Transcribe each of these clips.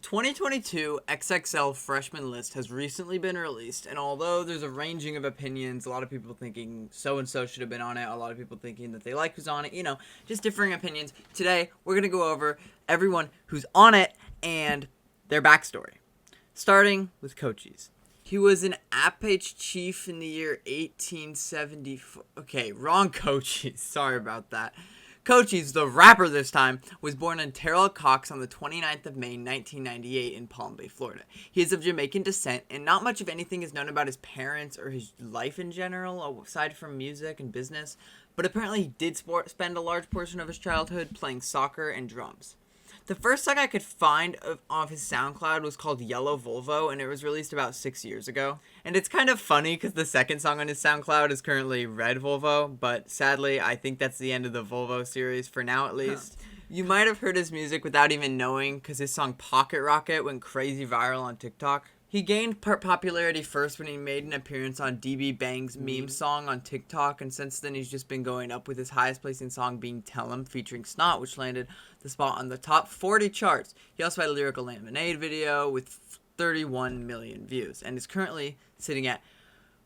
2022 XXL freshman list has recently been released, and although there's a ranging of opinions, a lot of people thinking so-and-so should have been on it, a lot of people thinking that they like who's on it, just differing opinions. Today, we're going to go over everyone who's on it and their backstory. Starting with Cochise. He was an Apache chief in the year 1874. Okay, wrong Cochise. Sorry about that. Cochise, the rapper this time, was born in Terrell Cox on the 29th of May, 1998 in Palm Bay, Florida. He is of Jamaican descent, and not much of anything is known about his parents or his life in general, aside from music and business, but apparently he did spend a large portion of his childhood playing soccer and drums. The first song I could find of his SoundCloud was called Yellow Volvo, and it was released about 6 years ago. And it's kind of funny because the second song on his SoundCloud is currently Red Volvo, but sadly, I think that's the end of the Volvo series, for now at least. You might have heard his music without even knowing, because his song Pocket Rocket went crazy viral on TikTok. He gained popularity first when he made an appearance on DB Bang's meme song on TikTok, and since then he's just been going up with his highest placing song being Tell 'Em featuring Snot, which landed the spot on the top 40 charts. He also had a Lyrical Lemonade video with 31 million views, and is currently sitting at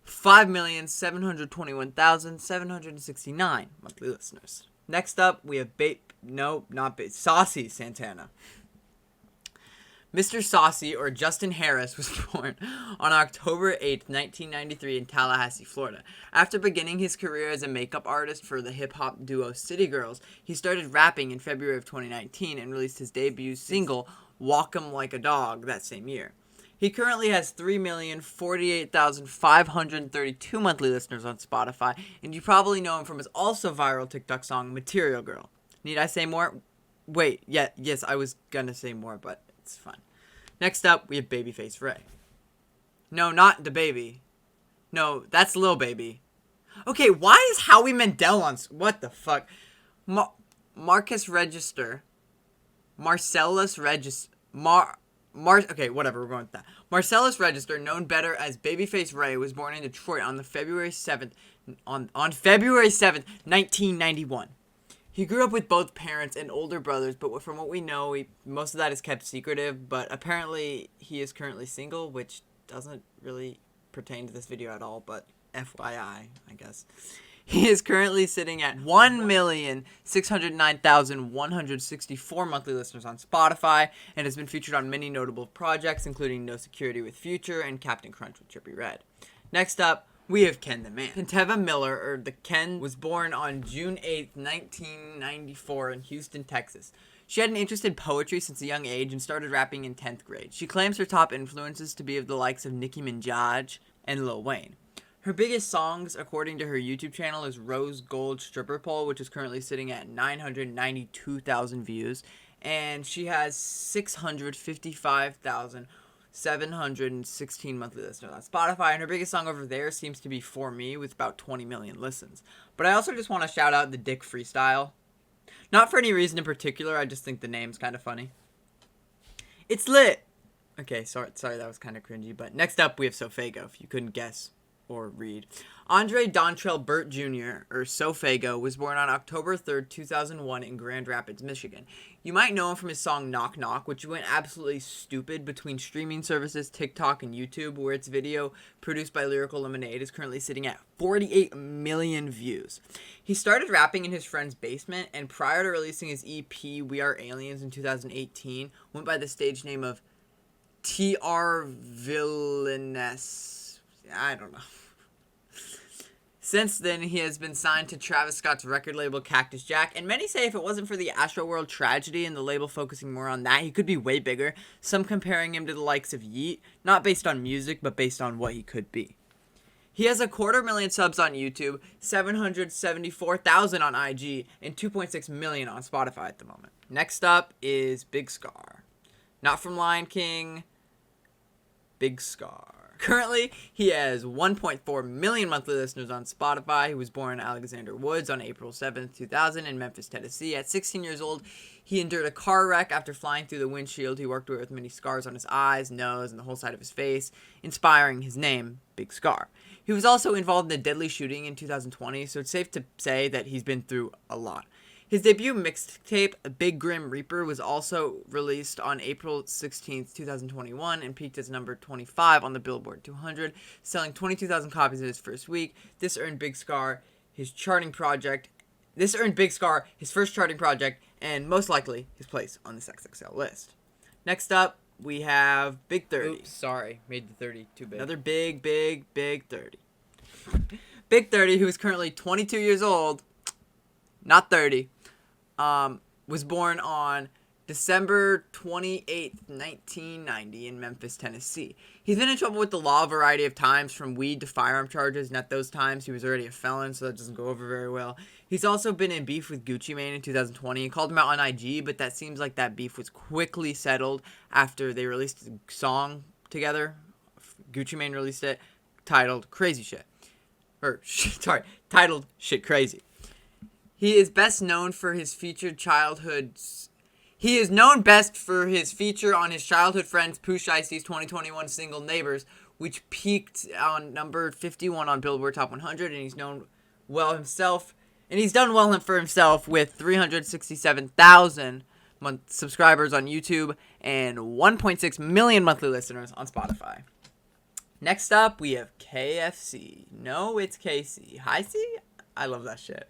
5,721,769 monthly listeners. Next up, we have Saucy Santana. Mr. Saucy, or Justin Harris, was born on October 8th, 1993 in Tallahassee, Florida. After beginning his career as a makeup artist for the hip-hop duo City Girls, he started rapping in February of 2019 and released his debut single, Walk 'Em Like a Dog, that same year. He currently has 3,048,532 monthly listeners on Spotify, and you probably know him from his also viral TikTok song, Material Girl. Need I say more? Yes, I was gonna say more, but it's fun. Next up, we have Babyface Ray. No, not the baby. No, that's Lil Baby. Okay, why is Howie Mandel on... What the fuck? Marcellus Register. Okay, whatever, we're going with that. Marcellus Register, known better as Babyface Ray, was born in Detroit on February 7th, 1991. He grew up with both parents and older brothers, but from what we know, most of that is kept secretive, but apparently he is currently single, which doesn't really pertain to this video at all, but FYI, I guess. He is currently sitting at 1,609,164 monthly listeners on Spotify, and has been featured on many notable projects, including No Security with Future and Captain Crunch with Trippie Redd. Next up, we have Ken the Man. Kenteva Miller, or the Ken, was born on June 8th, 1994 in Houston, Texas. She had an interest in poetry since a young age and started rapping in 10th grade. She claims her top influences to be of the likes of Nicki Minaj and Lil Wayne. Her biggest songs, according to her YouTube channel, is Rose Gold Stripper Pole, which is currently sitting at 992,000 views, and she has 655,716 monthly listeners on Spotify, and her biggest song over there seems to be For Me with about 20 million listens. But I also just want to shout out the Dick Freestyle. Not for any reason in particular, I just think the name's kind of funny. It's lit! Okay, sorry, that was kind of cringy, but next up we have Sofago, if you couldn't guess or read. Andre Dontrell Burt Jr., or Sofago, was born on October 3rd, 2001 in Grand Rapids, Michigan. You might know him from his song Knock Knock, which went absolutely stupid between streaming services, TikTok, and YouTube, where its video, produced by Lyrical Lemonade, is currently sitting at 48 million views. He started rapping in his friend's basement, and prior to releasing his EP, We Are Aliens, in 2018, went by the stage name of T.R. Villainess. I don't know. Since then, he has been signed to Travis Scott's record label Cactus Jack, and many say if it wasn't for the Astroworld tragedy and the label focusing more on that, he could be way bigger, some comparing him to the likes of Yeet, not based on music, but based on what he could be. He has 250,000 subs on YouTube, 774,000 on IG, and 2.6 million on Spotify at the moment. Next up is Big Scar. Not from Lion King, Big Scar. Currently, he has 1.4 million monthly listeners on Spotify. He was born in Alexander Woods on April 7th, 2000 in Memphis, Tennessee. At 16 years old, he endured a car wreck after flying through the windshield. He worked with many scars on his eyes, nose, and the whole side of his face, inspiring his name, Big Scar. He was also involved in a deadly shooting in 2020, so it's safe to say that he's been through a lot. His debut mixtape, Big Grim Reaper, was also released on April 16th, 2021, and peaked as number 25 on the Billboard 200, selling 22,000 copies in his first week. This earned Big Scar his first charting project, and most likely his place on this XXL list. Next up, we have Big 30. Oops, sorry. Made the 30 too big. Another big 30. Big 30, who is currently 22 years old, not 30, was born on December 28th, 1990 in Memphis, Tennessee. He's been in trouble with the law a variety of times, from weed to firearm charges, and at those times he was already a felon, so that doesn't go over very well. He's also been in beef with Gucci Mane in 2020 and called him out on IG, but that seems like that beef was quickly settled after they released a song together. Gucci Mane released it, titled Crazy Shit. Titled Shit Crazy. He is best known for his featured He is known best for his feature on his childhood friends Pooh Shiesty's 2021 single Neighbors, which peaked on number 51 on Billboard Top 100, and he's done well for himself with 367,000 subscribers on YouTube and 1.6 million monthly listeners on Spotify. Next up, we have KFC. No, it's KC. Hi, C? I love that shit.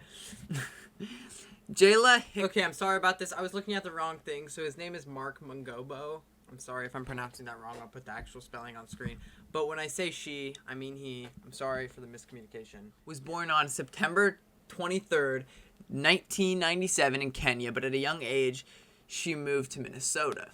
Jayla Okay, I'm sorry about this. I was looking at the wrong thing. So his name is Mark Mungobo. I'm sorry if I'm pronouncing that wrong. I'll put the actual spelling on screen. But when I say she, I mean he. I'm sorry for the miscommunication. Was born on September 23rd, 1997 in Kenya, but at a young age, she moved to Minnesota.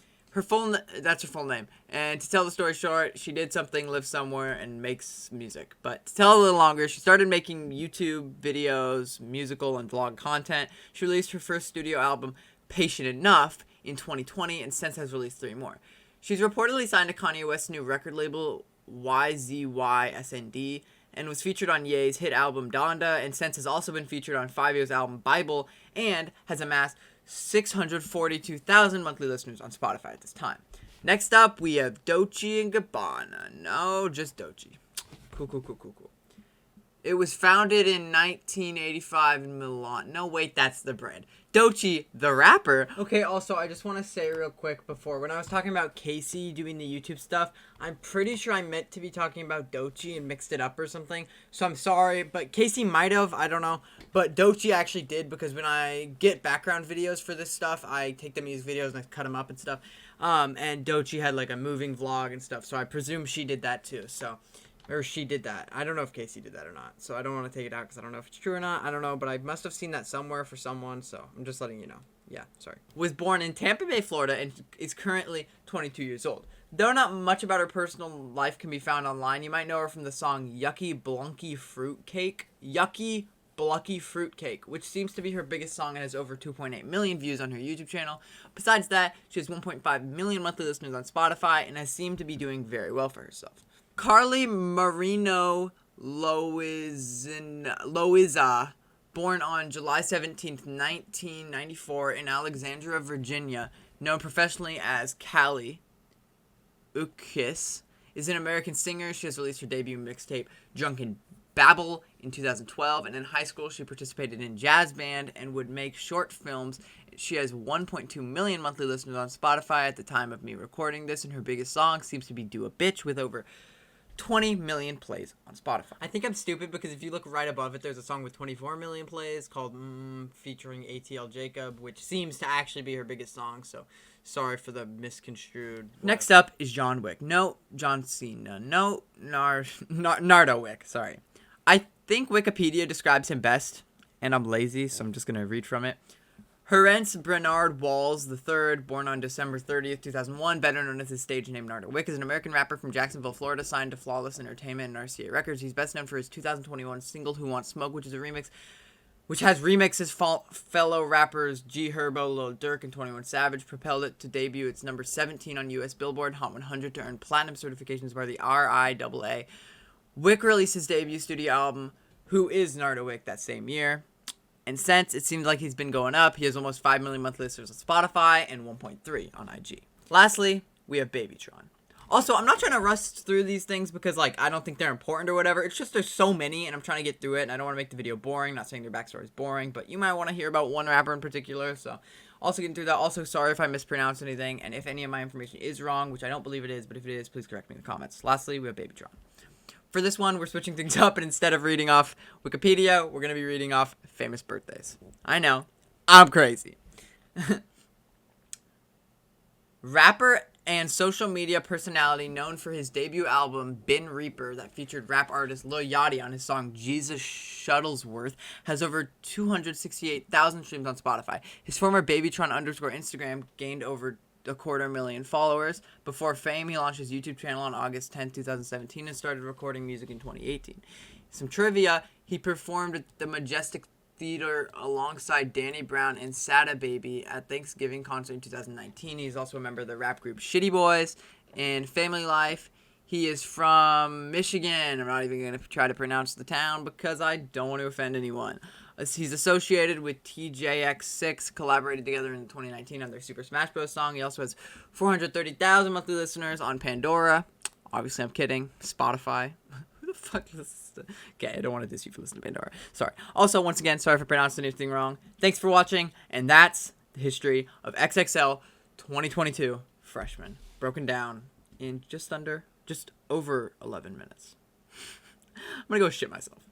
That's her full name. And to tell the story short, she did something, lives somewhere, and makes music. But to tell a little longer, she started making YouTube videos, musical, and vlog content. She released her first studio album, Patient Enough, in 2020, and since has released 3 more. She's reportedly signed to Kanye West's new record label, YZYSND, and was featured on Ye's hit album Donda, and since has also been featured on Fabio's album Bible, and has amassed 642,000 monthly listeners on Spotify at this time. Next up, we have Dolce & Gabbana. No, just Dolce. Cool. It was founded in 1985 in Milan. No, wait, that's the brand. Dolce, the rapper. Okay, also, I just want to say real quick before, when I was talking about Casey doing the YouTube stuff, I'm pretty sure I meant to be talking about Dolce and mixed it up or something. So I'm sorry, but Casey might have, I don't know. But Dolce actually did, because when I get background videos for this stuff, I take the music videos and I cut them up and stuff. And Dolce had like a moving vlog and stuff, so I presume she did that too, or she did that. I don't know if Casey did that or not, so I don't want to take it out because I don't know if it's true or not. I don't know, but I must have seen that somewhere for someone, so I'm just letting you know. Yeah, sorry. Was born in Tampa Bay, Florida, and is currently 22 years old. Though not much about her personal life can be found online, you might know her from the song Yucky Blunky Fruitcake. Yucky Blucky Fruitcake, which seems to be her biggest song and has over 2.8 million views on her YouTube channel. Besides that, she has 1.5 million monthly listeners on Spotify and has seemed to be doing very well for herself. Carly Marino Loiza, born on July 17th, 1994 in Alexandria, Virginia, known professionally as Callie Ukis, is an American singer. She has released her debut mixtape, Drunken Babble, in 2012, and in high school she participated in jazz band and would make short films. She has 1.2 million monthly listeners on Spotify at the time of me recording this, and her biggest song seems to be Do a Bitch with over 20 million plays on Spotify. I think I'm stupid because if you look right above it, there's a song with 24 million plays called featuring ATL Jacob, which seems to actually be her biggest song, so sorry for the misconstrued. Next up is John Wick. No, John Cena. No, Nardo Wick, sorry. I think Wikipedia describes him best, and I'm lazy, so I'm just going to read from it. Herence Bernard Walls III, born on December 30th, 2001, better known as his stage name Nardo Wick, is an American rapper from Jacksonville, Florida, signed to Flawless Entertainment and RCA Records. He's best known for his 2021 single Who Wants Smoke, which has remixes fellow rappers G Herbo, Lil Durk, and 21 Savage, propelled it to debut its number 17 on US Billboard Hot 100 to earn platinum certifications by the RIAA. Wick released his debut studio album, Who Is Nardo Wick, that same year. And since, it seems like he's been going up. He has almost 5 million monthly listeners on Spotify and 1.3 on IG. Lastly, we have Babytron. Also, I'm not trying to rush through these things because, like, I don't think they're important or whatever. It's just there's so many, and I'm trying to get through it, and I don't want to make the video boring. Not saying their backstory is boring, but you might want to hear about one rapper in particular, so also getting through that. Also, sorry if I mispronounce anything, and if any of my information is wrong, which I don't believe it is, but if it is, please correct me in the comments. Lastly, we have Babytron. For this one, we're switching things up, and instead of reading off Wikipedia, we're going to be reading off famous birthdays. I know. I'm crazy. Rapper and social media personality known for his debut album, Bin Reaper, that featured rap artist Lil Yachty on his song Jesus Shuttlesworth, has over 268,000 streams on Spotify. His former Babytron _ Instagram gained over 250,000 followers. Before fame, he launched his YouTube channel on August 10, 2017 and started recording music in 2018. Some trivia: he performed at the Majestic Theater alongside Danny Brown and Sada Baby at Thanksgiving concert in 2019. He's also a member of the rap group Shitty Boys and Family Life. He is from Michigan. I'm not even going to try to pronounce the town because I don't want to offend anyone. He's associated with TJX6, collaborated together in 2019 on their Super Smash Bros. Song. He also has 430,000 monthly listeners on Pandora. Obviously, I'm kidding. Spotify. Who the fuck listens to... Okay, I don't want to diss you for listening to Pandora. Sorry. Also, once again, sorry for pronouncing anything wrong. Thanks for watching, and that's the history of XXL 2022 Freshman, broken down in just over 11 minutes. I'm gonna go shit myself.